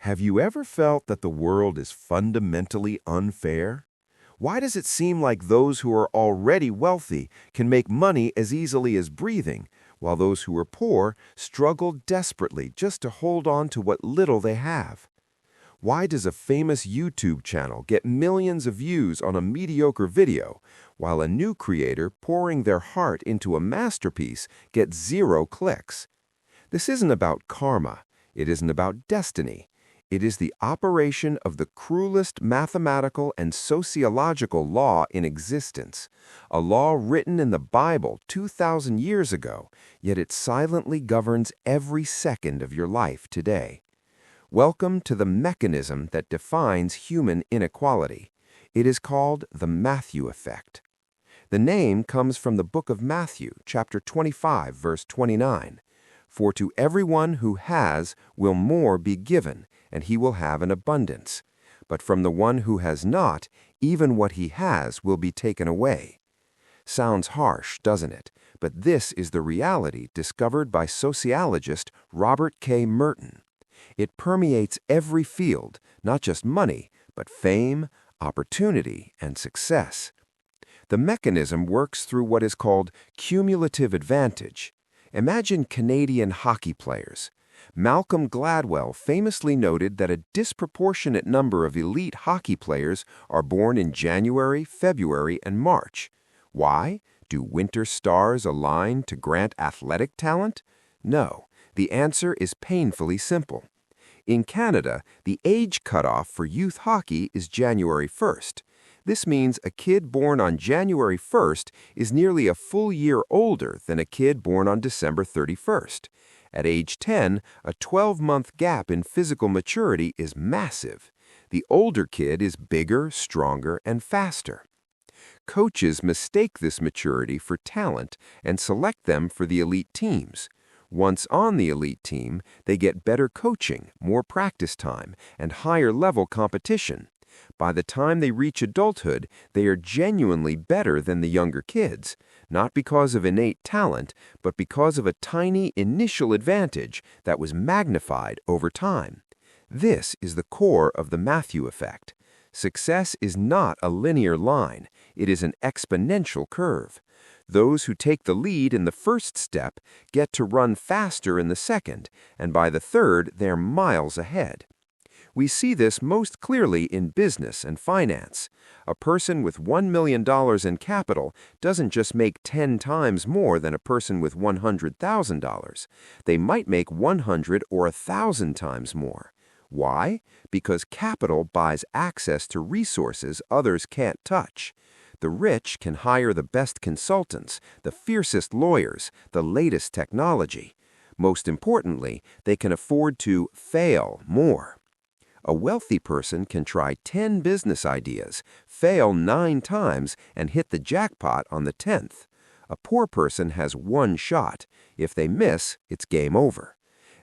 Have you ever felt that the world is fundamentally unfair? Why does it seem like those who are already wealthy can make money as easily as breathing, while those who are poor struggle desperately just to hold on to what little they have? Why does a famous YouTube channel get millions of views on a mediocre video, while a new creator pouring their heart into a masterpiece gets 0 clicks? This isn't about karma. It isn't about destiny. It is the operation of the cruelest mathematical and sociological law in existence, a law written in the Bible 2,000 years ago, yet it silently governs every second of your life today. Welcome to the mechanism that defines human inequality. It is called the Matthew effect. The name comes from the book of Matthew, chapter 25, verse 29. For to everyone who has will more be given, and he will have an abundance. But from the one who has not, even what he has will be taken away. Sounds harsh, doesn't it? But this is the reality discovered by sociologist Robert K. Merton. It permeates every field, not just money, but fame, opportunity, and success. The mechanism works through what is called cumulative advantage. Imagine Canadian hockey players. Malcolm Gladwell famously noted that a disproportionate number of elite hockey players are born in January, February, and March. Why? Do winter stars align to grant athletic talent? No. The answer is painfully simple. In Canada, the age cutoff for youth hockey is January 1st. This means a kid born on January 1st is nearly a full year older than a kid born on December 31st. At age 10, a 12-month gap in physical maturity is massive. The older kid is bigger, stronger, and faster. Coaches mistake this maturity for talent and select them for the elite teams. Once on the elite team, they get better coaching, more practice time, and higher-level competition. By the time they reach adulthood, they are genuinely better than the younger kids, not because of innate talent, but because of a tiny initial advantage that was magnified over time. This is the core of the Matthew effect. Success is not a linear line. It is an exponential curve. Those who take the lead in the first step get to run faster in the second, and by the third, they're miles ahead. We see this most clearly in business and finance. A person with $1 million in capital doesn't just make 10 times more than a person with $100,000. They might make 100 or 1,000 times more. Why? Because capital buys access to resources others can't touch. The rich can hire the best consultants, the fiercest lawyers, the latest technology. Most importantly, they can afford to fail more. A wealthy person can try 10 business ideas, fail 9 times, and hit the jackpot on the 10th. A poor person has 1 shot. If they miss, it's game over.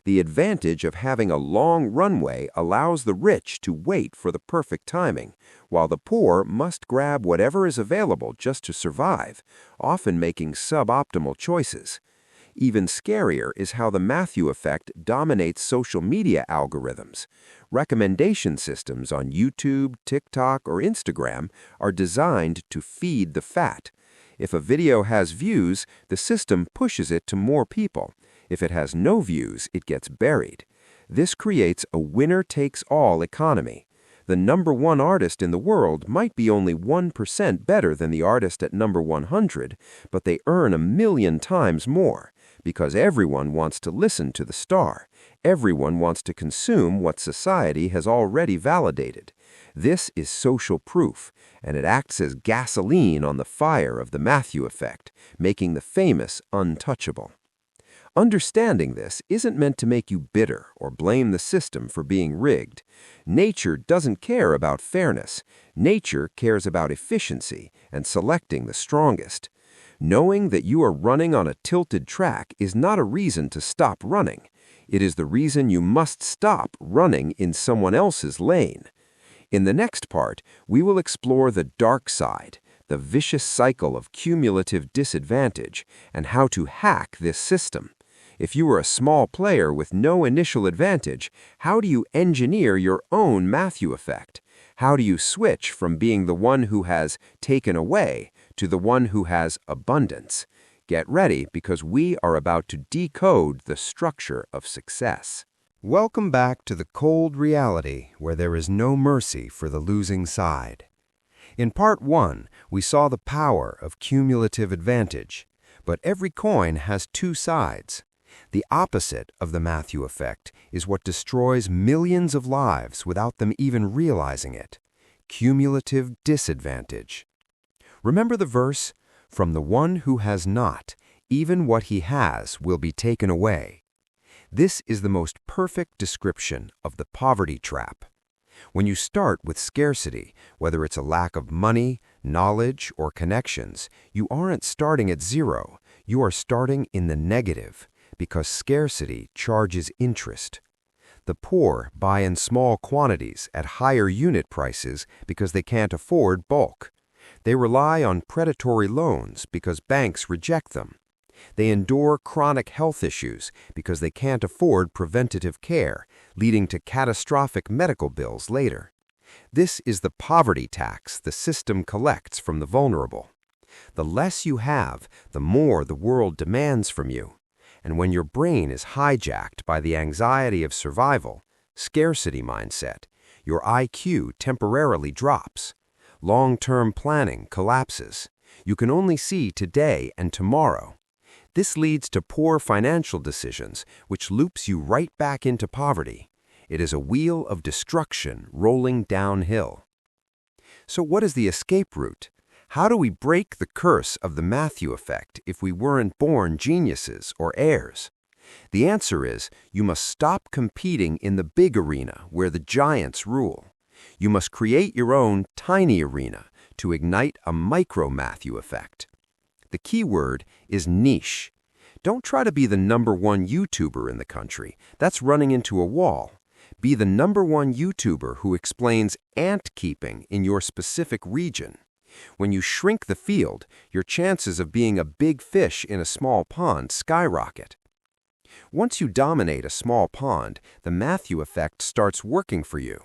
The advantage of having a long runway allows the rich to wait for the perfect timing, while the poor must grab whatever is available just to survive, often making suboptimal choices. Even scarier is how the Matthew effect dominates social media algorithms. Recommendation systems on YouTube, TikTok, or Instagram are designed to feed the fat. If a video has views, the system pushes it to more people. If it has no views, it gets buried. This creates a winner-takes-all economy. The number 1 artist in the world might be only 1% better than the artist at number 100, but they earn 1,000,000 times more. Because everyone wants to listen to the star. Everyone wants to consume what society has already validated. This is social proof, and it acts as gasoline on the fire of the Matthew effect, making the famous untouchable. Understanding this isn't meant to make you bitter or blame the system for being rigged. Nature doesn't care about fairness. Nature cares about efficiency and selecting the strongest. Knowing that you are running on a tilted track is not a reason to stop running. It is the reason you must stop running in someone else's lane. In the next part, we will explore the dark side, the vicious cycle of cumulative disadvantage, and how to hack this system. If you were a small player with no initial advantage, how do you engineer your own Matthew effect? How do you switch from being the one who has taken away to the one who has abundance? Get ready, because we are about to decode the structure of success. Welcome back to the cold reality where there is no mercy for the losing side. In Part 1, we saw the power of cumulative advantage, but every coin has two sides. The opposite of the Matthew effect is what destroys millions of lives without them even realizing it: cumulative disadvantage. Remember the verse, "From the one who has not, even what he has will be taken away." This is the most perfect description of the poverty trap. When you start with scarcity, whether it's a lack of money, knowledge, or connections, you aren't starting at zero. You are starting in the negative, because scarcity charges interest. The poor buy in small quantities at higher unit prices because they can't afford bulk. They rely on predatory loans because banks reject them. They endure chronic health issues because they can't afford preventative care, leading to catastrophic medical bills later. This is the poverty tax the system collects from the vulnerable. The less you have, the more the world demands from you. And when your brain is hijacked by the anxiety of survival, scarcity mindset, your IQ temporarily drops. Long-term planning collapses. You can only see today and tomorrow. This leads to poor financial decisions, which loops you right back into poverty. It is a wheel of destruction rolling downhill. So what is the escape route? How do we break the curse of the Matthew effect if we weren't born geniuses or heirs? The answer is, you must stop competing in the big arena where the giants rule. You must create your own tiny arena to ignite a micro-Matthew effect. The key word is niche. Don't try to be the #1 YouTuber in the country. That's running into a wall. Be the #1 YouTuber who explains ant keeping in your specific region. When you shrink the field, your chances of being a big fish in a small pond skyrocket. Once you dominate a small pond, the Matthew effect starts working for you.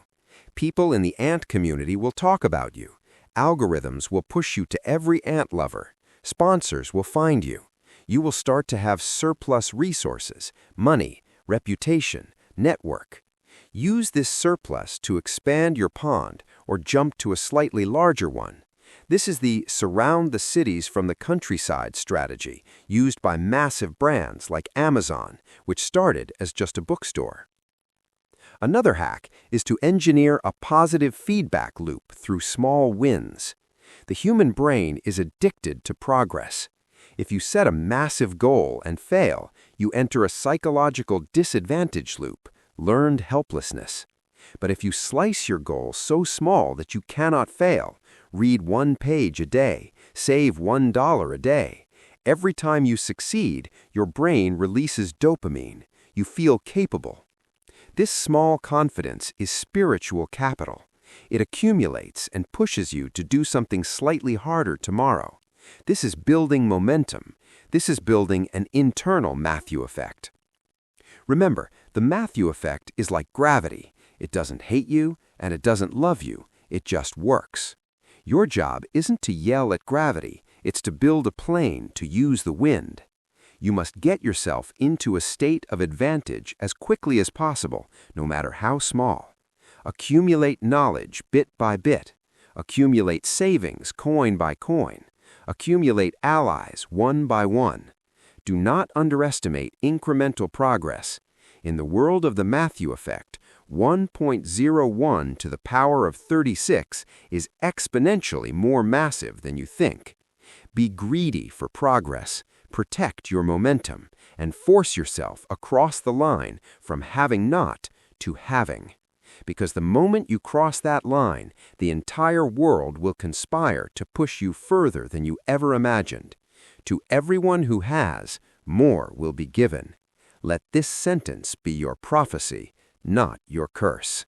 People in the ant community will talk about you. Algorithms will push you to every ant lover. Sponsors will find you. You will start to have surplus resources, money, reputation, network. Use this surplus to expand your pond or jump to a slightly larger one. This is the surround the cities from the countryside strategy used by massive brands like Amazon, which started as just a bookstore. Another hack is to engineer a positive feedback loop through small wins. The human brain is addicted to progress. If you set a massive goal and fail, you enter a psychological disadvantage loop, learned helplessness. But if you slice your goal so small that you cannot fail, read 1 page a day, save $1 a day. Every time you succeed, your brain releases dopamine. You feel capable. This small confidence is spiritual capital. It accumulates and pushes you to do something slightly harder tomorrow. This is building momentum. This is building an internal Matthew effect. Remember, the Matthew effect is like gravity. It doesn't hate you and it doesn't love you. It just works. Your job isn't to yell at gravity. It's to build a plane to use the wind. You must get yourself into a state of advantage as quickly as possible, no matter how small. Accumulate knowledge bit by bit. Accumulate savings coin by coin. Accumulate allies one by one. Do not underestimate incremental progress. In the world of the Matthew effect, 1.01 to the power of 36 is exponentially more massive than you think. Be greedy for progress. Protect your momentum and force yourself across the line from having not to having. Because the moment you cross that line, the entire world will conspire to push you further than you ever imagined. To everyone who has, more will be given. Let this sentence be your prophecy, not your curse.